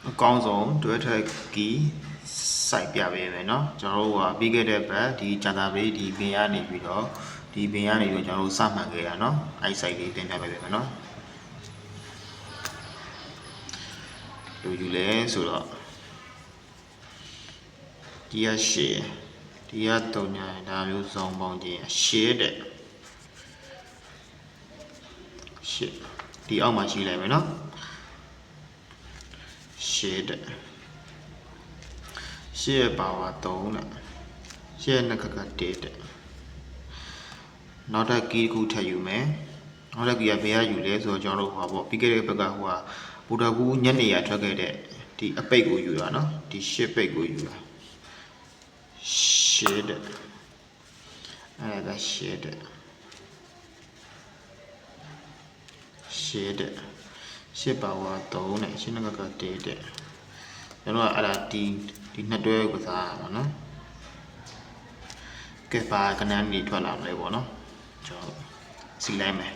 အကောင်းဆုံးတွဲထက်ကီစိုက်ပြပေးမယ်เนาะကျွန်တော်တို့ကပြီးခဲ့တဲ့ဘက်ဒီဂျာတာဘေးဒီဘင်ကနေပြီးတော့ဒီဘင်ကနေပြီးတော့ကျွန်တော်တို့စမှတ်ခဲ့တာเนาะအဲ့ site လေးတင်ပြပေးမယ်เนาะလူယူလဲဆိုတော့ဒီရရှေ့ဒီရ3ညာဒါမျိုးစုံပေါင်းခြင်းရှေ့တဲ့ရှေ့ဒီအောက်မှာရှိလိုက်မယ်เนาะရှေ့တဲ့ရှေ့ပါဝါ3နဲ့ရှေ့နှစ်ခက်က1တဲ့နောက်ထပ်ကီးတစ်ခုထပ်ယူမယ်နောက်ထပ်ကီးကဘယ်ကယူလဲဆိုတော့ကျွန်တော်တို့ဟောပေါ့ပြီးခဲ့တဲ့ဘက်ကဟိုကဗုဒ္ဓဘူးညနေရထွက်ခဲ့တဲ့ဒီအပိတ်ကိုယူတာเนาะဒီရှစ်ပိတ်ကိုယူတာရှစ်တဲ့အဲ့ဒါရှစ်တဲ့ရှစ်တဲ့ရှစ်ပါဝါ3နဲ့ရှစ်နှစ်ခက်က1တဲ့ကျွန်တော်ကအဲ့ဒါဒီနှစ်တွဲကိုစားရမှာเนาะကဲပါကနန်းကြီးထွက်လာမလဲပေါ့เนาะကျွန်တော်စီလိုက်မယ်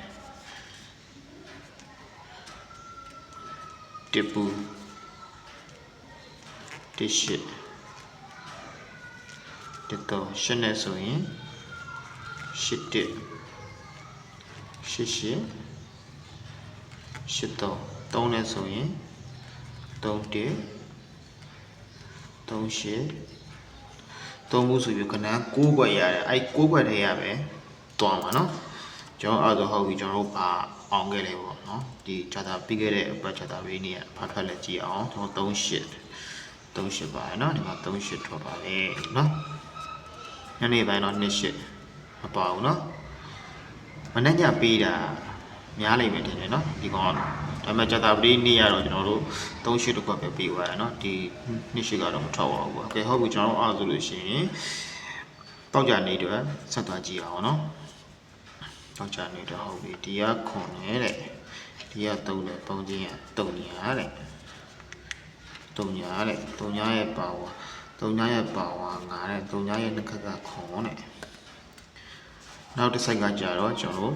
တပူတရှိတတော့ရှင်းနေဆိုရင်ရှစ်တက်ရှစ်ရှစ်ရှစ်တော့3နဲ့ဆိုရင်3တက်3ရှစ်3ခုဆိုပြီးခဏ9ခွက်ရတယ်အဲ့9ခွက်ထဲရပဲတွားမှာเนาะကျွန်တော်အဲ့ဒါဟုတ်ပြီကျွန်တော်တို့ပါအောင်ခဲ့တယ်ပေါ့เนาะဒီဂျာတာပြီးခဲ့တဲ့အပတ်ဂျာတာဘေးနေ့ကဖတ်ထွက်လက်ကြည့်အောင်ကျွန်တော်3ရှစ်ပါတယ်เนาะဒီမှာ3ရှစ်ထွက်ပါလေเนาะညနေပိုင်းတော့2ရှစ်မပါဘူးเนาะမနေ့ညပေးတာများလိမ့်မယ်ထင်တယ်เนาะဒီကောင်ဒါပေမဲ့ဂျာတာဘေးနေ့ရတော့ကျွန်တော်တို့3ရှစ်တစ်ခွက်ပဲပေးသွားတယ်เนาะဒီ2ရှစ်ကတော့မထွက်ပါဘူးပေါ့โอเคဟုတ်ပြီကျွန်တော်တို့အားဆိုလို့ရှိရင်တောက်ကြနေတော့ဆက်သွားကြည့်အောင်เนาะတောက်ကြနေတော့ဟုတ်ပြီဒီကခွန်နေတဲ့ဒီက3နဲ့ပုံချင်းက3ညာတဲ့3ညာတဲ့3ညာရဲ့ပါဝါ3ညာရဲ့ပါဝါ9တဲ့3ညာရဲ့နှစ်ခက်ကခွန်တဲ့နောက်တစ်စိုက်ကကြတော့ကျွန်တော်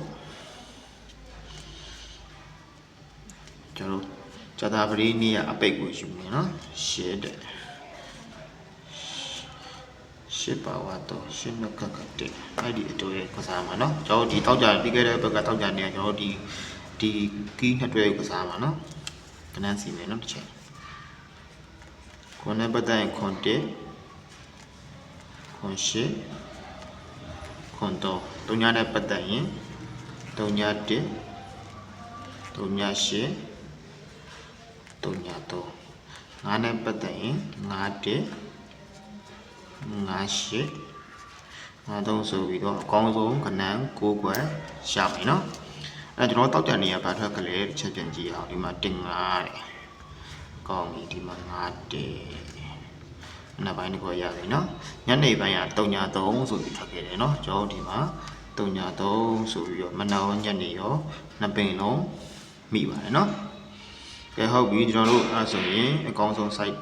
ဂျာတာပရိနီးအပိတ်ကိုယူမယ်နော်ရှစ်တဲ့ရှစ်ပါဝါတော့ရှစ်နှစ်ခက်ကတဲ့အဲ့ဒီအတူရဲ့ကစားမှာနော်ကျွန်တော်ဒီတောက်ကြပြီးခဲ့တဲ့ဘက်ကတောက်ကြနေကျွန်တော်ဒီကီးနှစ်တွဲကစားမှာနော်ကနန်းစီမယ်နော်တစ်ချက်ခွန်နဲ့ပတ်သက်ရင်ခွန်1ခွန်ရှစ်ခွန်တော့3ညနဲ့ပတ်သက်ရင်3ည1 3ည8 3ည3 9နဲ့ပတ်သက်ရင်9 1 9 8 9 3ဆိုပြီးတော့အကောင်းဆုံးကဏ္ဍ9ခွက်ရမယ်နော်အဲကျွန်တော်တောက်ကြနေရဘာထွက်ကလေးတစ်ချက်ပြန်ကြည့်အောင်ဒီမှာတင်9တဲ့ကောင်းပြီဒီမှာ9တဲ့နောက်ပိုင်းတစ်ခွက်ရပြီနော်ညနေပိုင်းက3ည3ဆိုပြီးထွက်ခဲ့တယ်နော်ကျွန်တော်ဒီမှာ3ည3ဆိုပြီးတော့မနောညနေရောနှစ်ပင်လုံးမိပါတယ်နော်ကဲဟုတ်ပြီကျွန်တော်တို့အဲဆိုရင်အကောင်းဆုံး site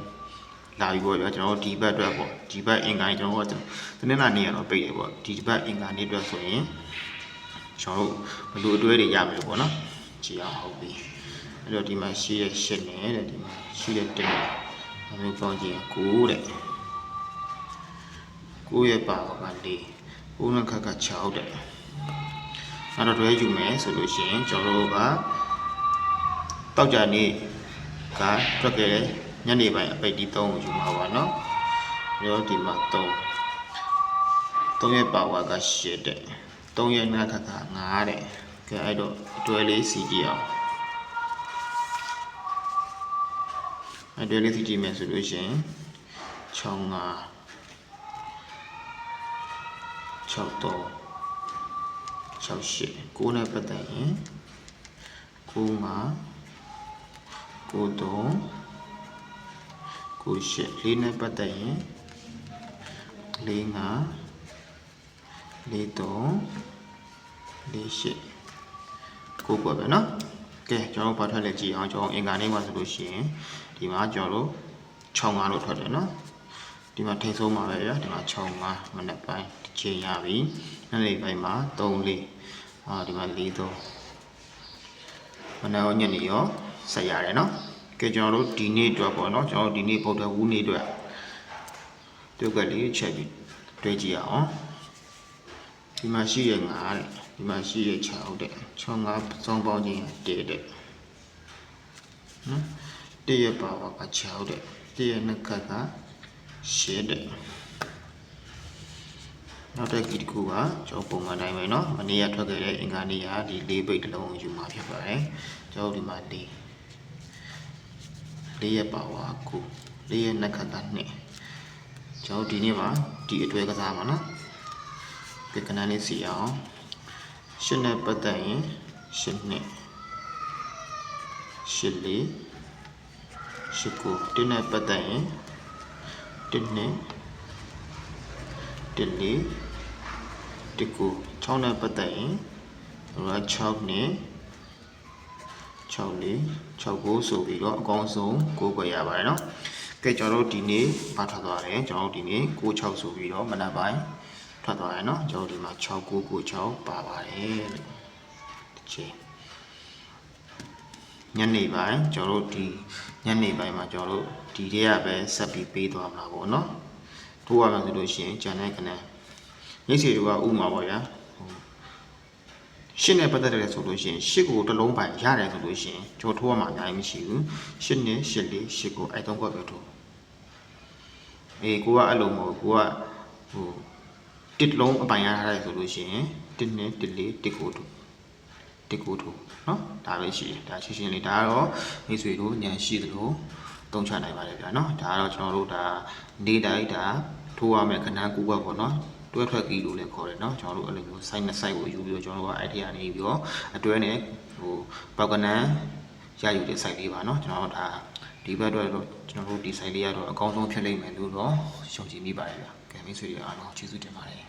လာပြီပေါ့ဗျာကျွန်တော်တို့ဒီဘက်အတွက်ပေါ့ဒီဘက်အင်္ဂါကြီးကျွန်တော်တို့ကတနင်္လာနေ့ကတော့ပိတ်တယ်ပေါ့ဒီဘက်အင်္ဂါနေ့အတွက်ဆိုရင်ကျွန်တော်တို့ဘယ်လိုအတွဲတွေရမယ်ပေါ့နော်ကြည့်အောင်ဟုတ်ပြီအဲ့တော့ဒီမှာရှိတဲ့8နဲ့တဲ့ဒီမှာရှိတဲ့1နဲ့အမျိုးပေါင်းခြင်း9တဲ့9ရဲ့ပါက4 9နဲ့ခက်က6တဲ့အဲ့တော့တွဲယူမယ်ဆိုလို့ရှိရင်ကျွန်တော်တို့ကတောက်ကြနေ့ကထွက်ခဲ့တဲ့ညနေပိုင်းအပိတ်ဒီ3ကိုယူမှာပါเนาะရောဒီမှာ3ရဲ့ပါဝါက8တဲ့3ရဲ့နာခက်က9တဲ့ကဲအဲ့တော့အတွဲလေးစီကြည့်အောင်အတွဲလေးစီကြည့်မယ်ဆိုလို့ရှိရင်6 5 6 3 6 8 9နဲ့ပတ်သက်ရင်9 5 9 3 9 8 4နဲ့ပတ်သက်ရင်4 5 4 3 4 8 9ပဲเนาะကဲကျွန်တော်ဘာထွက်လဲကြည့်အောင်ကျွန်တော်အင်္ဂါနေ့မှာဆိုလို့ရှိရင်ဒီမှာကျွန်တော်တို့6 5လို့ထွက်တယ်เนาะဒီမှာထိတ်ဆုံးပါပဲဗျာဒီမှာ6 5မနက်ပိုင်းချိန်ရပြီနေ့လေးပိုင်းမှာ3 4ဒီမှာ4 3မနက်ညနေရောဆက်ရတယ်เนาะက ကဲကျွန်တော်တို့ဒီနေ့အတွက်ပေါ့နော်ကျွန်တော်တို့ဒီနေ့ဗုဒ္ဓဝူးနေ့အတွက်တုတ်ကလေးချက်ပြီးတွေ့ကြည့်အောင်ဒီမှာရှိရ9တဲ့ဒီမှာရှိရ6တဲ့6 5စုံပေါင်းခြင်း1တဲ့နော်1ရဲ့ပါဝါက6တဲ့1ရဲ့နှစ်ခတ်က10တဲ့နောက်တစ်ခုကကျွန်တော်ပုံမှန်တိုင်းပဲเนาะမနေ့ကထွက်ခဲ့တဲ့အင်္ဂါနေ့ကဒီ၄ပိတ်တစ်လုံးယူမှာဖြစ်ပါတယ်ကျွန်တော်ဒီမှာ၄ရဲ့ပါဝါ9 ၄ရဲ့နှစ်ခတ်က2ကျွန်တော်ဒီနေ့မှာဒီအတွဲကစားမှာเนาะဒီကဏ္ဍလေးစီအောင်ရှင်းနဲ့ပတ်သက်ရင်ရှင်းနဲ့ရှင်းလေးရှင်းကိုတင်းနဲ့ပတ်သက်ရင်တင်းနဲ့တင်းလေးဒီကို6နဲ့ပတ်သက်ရင်6နဲ့6လေး6ကိုဆိုပြီးတော့အကောင်းဆုံး9ခွဲရပါတယ်เนาะကဲကျွန်တော်တို့ဒီနေ့ပါထားသွားတယ်ကျွန်တော်တို့ဒီနေ့9 6ဆိုပြီးတော့မနက်ပိုင်းထွက်သွားတယ်เนาะကျွန်တော်ဒီမှာ6 9 9 6ပါပါတယ်လို့ဒီချိန်ညနေပိုင်းကျွန်တော်တို့ဒီညနေပိုင်းမှာကျွန်တော်တို့ဒီတည်းကပဲဆက်ပြီးပေးသွားမှာပေါ့เนาะထိုးရမှာဆိုလို့ရှိရင်ဂျန်တဲ့ခဏရိတ်စီတို့ကဥမှာပေါ့ဗျာရှင်းနဲ့ပတ်သက်တယ်ဆိုလို့ရှိရင်ရှစ်ကိုတစ်လုံးပိုင်ရတယ်ဆိုလို့ရှိရင်ကျွန်တော်ထိုးရမှာအများကြီးမရှိဘူးရှစ်နဲ့ရှစ်လေးရှစ်ကိုအဲ့သုံးခွက်ပဲထိုးကိုကအဲ့လိုမဟုတ်ကိုကတစ်လုံးအပိုင်ရထားတယ်ဆိုလို့ရှိရင်တစ်နဲ့တစ်လေးတစ်ကိုထိုးเนาะဒါပဲရှိတယ်ဒါရှင်းလေးဒါကတော့မိတ်ဆွေတို့ညံရှိသလိုသုံးချနိုင်ပါတယ်ဗျာเนาะဒါကတော့ကျွန်တော်တို့ဒါနေတိုင်းဒါထိုးရမယ်ခဏ9ခွက်ပေါ့เนาะတွဲထွက်ကီလို့လည်းခေါ်တယ်เนาะကျွန်တော်တို့အဲ့လိုမျိုး site နဲ့ site ကိုယူပြီးတော့ကျွန်တော်တို့ကအဲ့ဒီကနေပြီးတော့အတွဲနဲ့ပေါက်ကနန်းရယူတဲ့ site လေးပါเนาะကျွန်တော်တို့ဒါဒီဘက်အတွက်တော့ကျွန်တော်တို့ဒီ site လေးကတော့အကောင်းဆုံးဖြစ်လိမ့်မယ်လို့တော့ယုံကြည်မိပါတယ်ဗျာကဲမိတ်ဆွေတွေအားလုံးကျေးဇူးတင်ပါတယ်